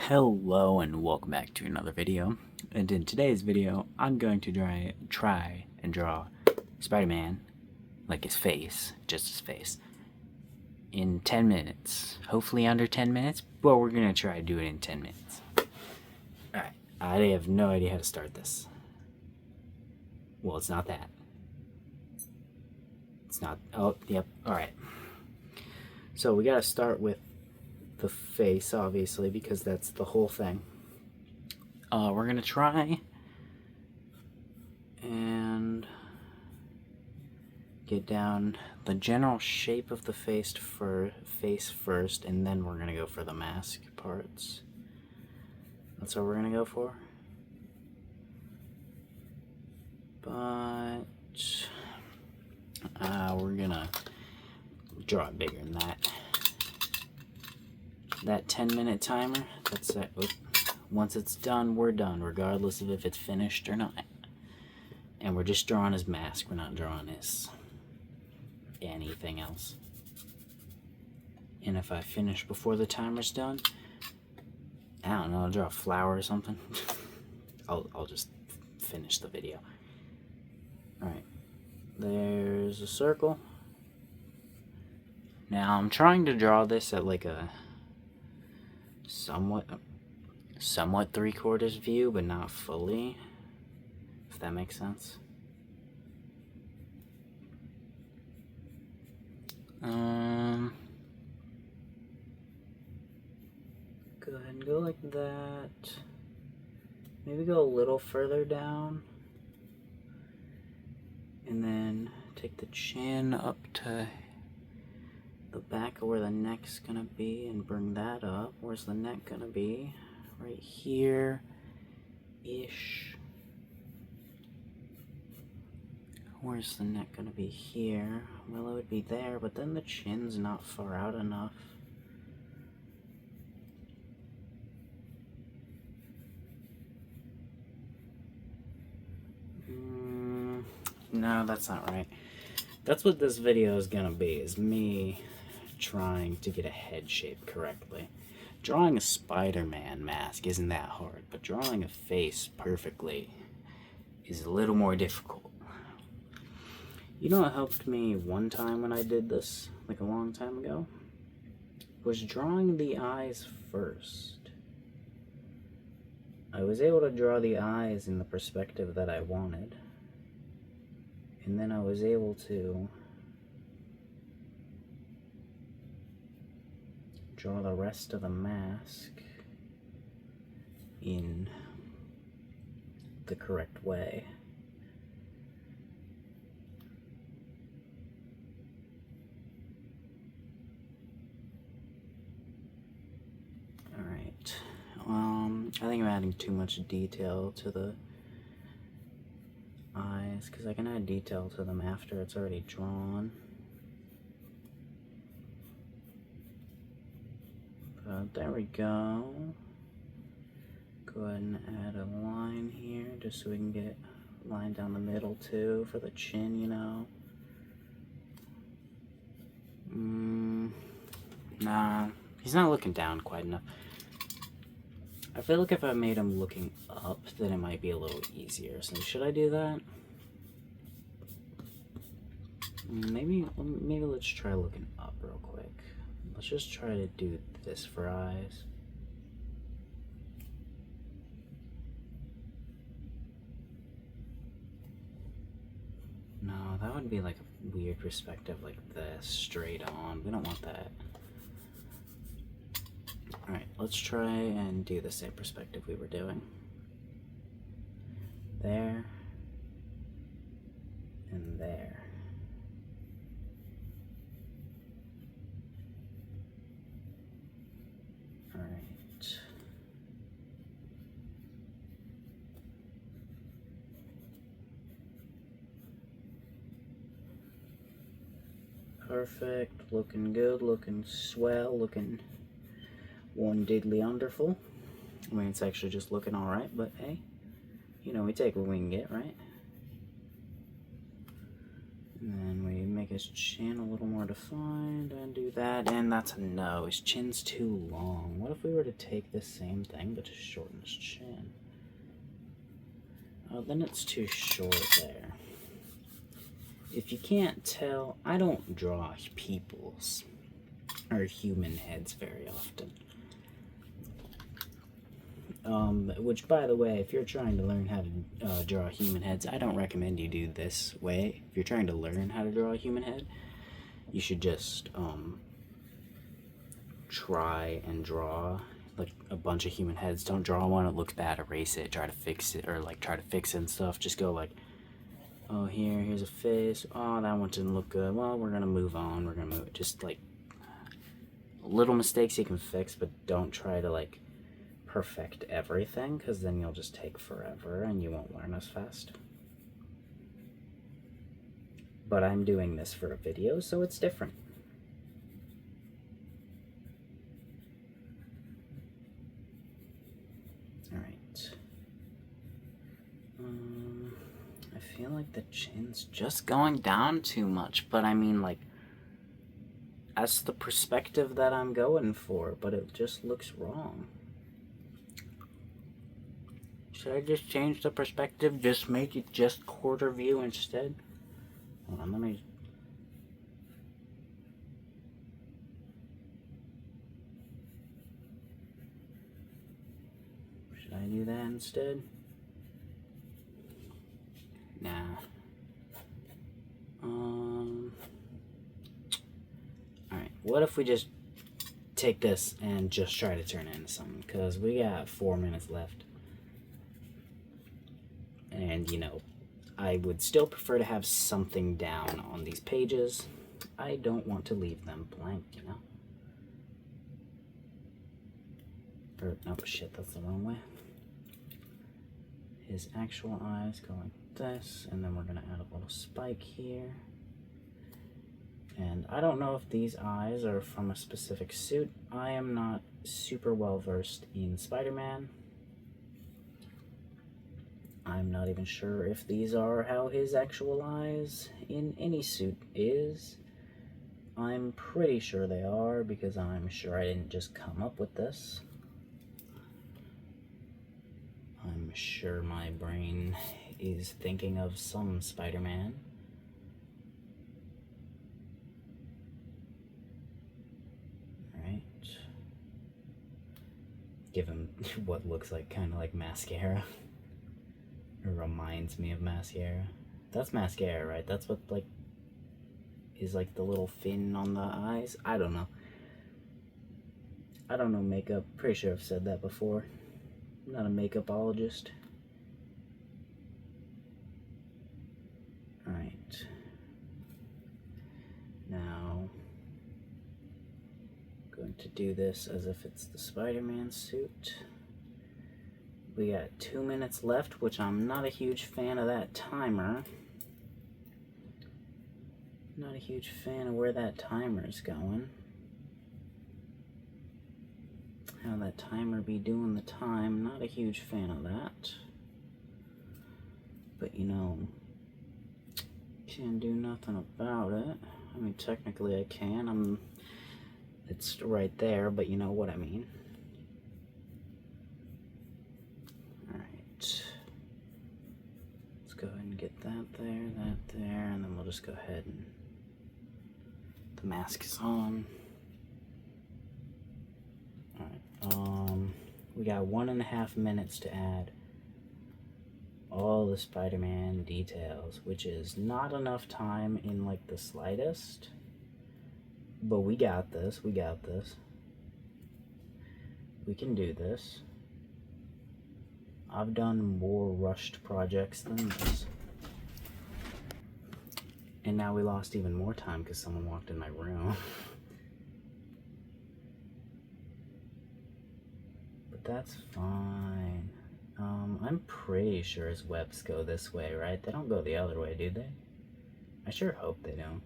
Hello and welcome back to another video. And in today's video, I'm going to try and draw Spider-Man, like his face, just his face, in 10 minutes. Hopefully under 10 minutes, but we're going to try to do it in 10 minutes. Alright, I have no idea how to start this. Well, it's not that. It's not, oh, yep, alright. So we gotta start with the face, obviously, because that's the whole thing. We're gonna try and get down the general shape of the face first, and then we're gonna go for the mask parts. That's what we're gonna go for. But we're gonna draw it bigger than that. That 10-minute timer, that's it. Once it's done, we're done, regardless of if it's finished or not. And we're just drawing his mask, we're not drawing his anything else. And if I finish before the timer's done, I don't know, I'll draw a flower or something. I'll just finish the video. Alright, there's a circle. Now I'm trying to draw this at like a somewhat 3/4 view, but not fully, if that makes sense. Go ahead and go like that. Maybe go a little further down, and then take the chin up to the back of where the neck's gonna be and bring that up. Where's the neck gonna be? Right here ish. Where's the neck gonna be? Here. Well, it would be there, but then the chin's not far out enough. No, that's not right. That's what this video is gonna be, is me trying to get a head shape correctly. Drawing a Spider-Man mask isn't that hard, but drawing a face perfectly is a little more difficult. You know what helped me one time when I did this, like a long time ago? Was drawing the eyes first. I was able to draw the eyes in the perspective that I wanted. And then I was able to draw the rest of the mask in the correct way. Alright, I think I'm adding too much detail to the eyes, because I can add detail to them after it's already drawn. But there we go. Go ahead and add a line here, just so we can get a line down the middle too for the chin, you know. Nah, he's not looking down quite enough. I feel like if I made him looking up, then it might be a little easier. So should I do that? Maybe let's try looking up real quick. Let's just try to do this for eyes. No, that would be like a weird perspective like this, straight on. We don't want that. Alright, let's try and do the same perspective we were doing. There. And there. Alright. Perfect, looking good, looking swell, looking one diddly wonderful. I mean, it's actually just looking alright, but hey, you know, we take what we can get, right? And then we make his chin a little more defined and do that, and that's a no. His chin's too long. What if we were to take the same thing but just shorten his chin? Oh, then it's too short there. If you can't tell, I don't draw people's or human heads very often. Which, by the way, if you're trying to learn how to draw human heads, I don't recommend you do this way. If you're trying to learn how to draw a human head, you should just try and draw like a bunch of human heads. Don't draw one that looks bad, erase it, try to fix it, or like try to fix it and stuff. Just go like, oh, here's a face. Oh, that one didn't look good. Well, we're gonna move on. We're gonna move it. Just like little mistakes you can fix, but don't try to like perfect everything, because then you'll just take forever and you won't learn as fast. But I'm doing this for a video, so it's different. Alright. I feel like the chin's just going down too much, but I mean, like, that's the perspective that I'm going for, but it just looks wrong. Should I just change the perspective? Just make it just quarter view instead? Hold on, let me... Should I do that instead? Nah. Alright, what if we just take this and just try to turn it into something? Because we got 4 minutes left. And, you know, I would still prefer to have something down on these pages. I don't want to leave them blank, you know? Or, oh shit, that's the wrong way. His actual eyes go like this, and then we're gonna add a little spike here. And I don't know if these eyes are from a specific suit. I am not super well versed in Spider-Man. I'm not even sure if these are how his actual eyes in any suit is. I'm pretty sure they are, because I'm sure I didn't just come up with this. I'm sure my brain is thinking of some Spider-Man. Alright. Give him what looks like kind of like mascara. It reminds me of mascara. That's mascara, right? That's what, like, is like the little fin on the eyes? I don't know. I don't know makeup. Pretty sure I've said that before. I'm not a makeupologist. Alright. Now, I'm going to do this as if it's the Spider-Man suit. We got 2 minutes left, which I'm not a huge fan of that timer. Not a huge fan of where that timer is going. How that timer be doing the time, not a huge fan of that. But you know, can't do nothing about it. I mean, technically I can. It's right there, but you know what I mean. Alright. Let's go ahead and get that there, and then we'll just go ahead and... The mask is on. Alright, we got 1.5 minutes to add all the Spider-Man details, which is not enough time in, like, the slightest. But we got this, we got this. We can do this. I've done more rushed projects than this. And now we lost even more time because someone walked in my room. But that's fine. I'm pretty sure his webs go this way, right? They don't go the other way, do they? I sure hope they don't.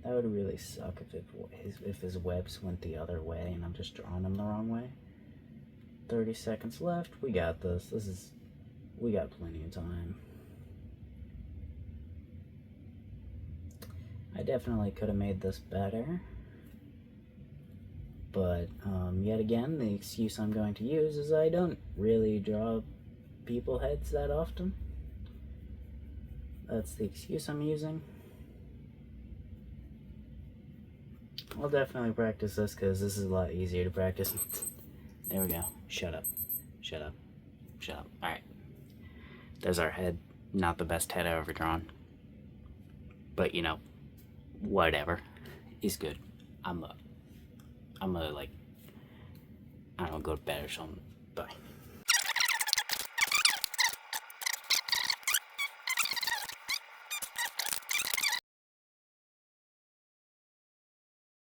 That would really suck if his webs went the other way and I'm just drawing them the wrong way. 30 seconds left. We got this. This is We got plenty of time. I definitely could have made this better. But, yet again, the excuse I'm going to use is I don't really draw people heads that often. That's the excuse I'm using. I'll definitely practice this because this is a lot easier to practice. There we go. Shut up. Shut up. Shut up. Alright. There's our head. Not the best head I've ever drawn. But, you know, whatever. He's good. I'm gonna, like, I don't know, go to bed or something. Bye.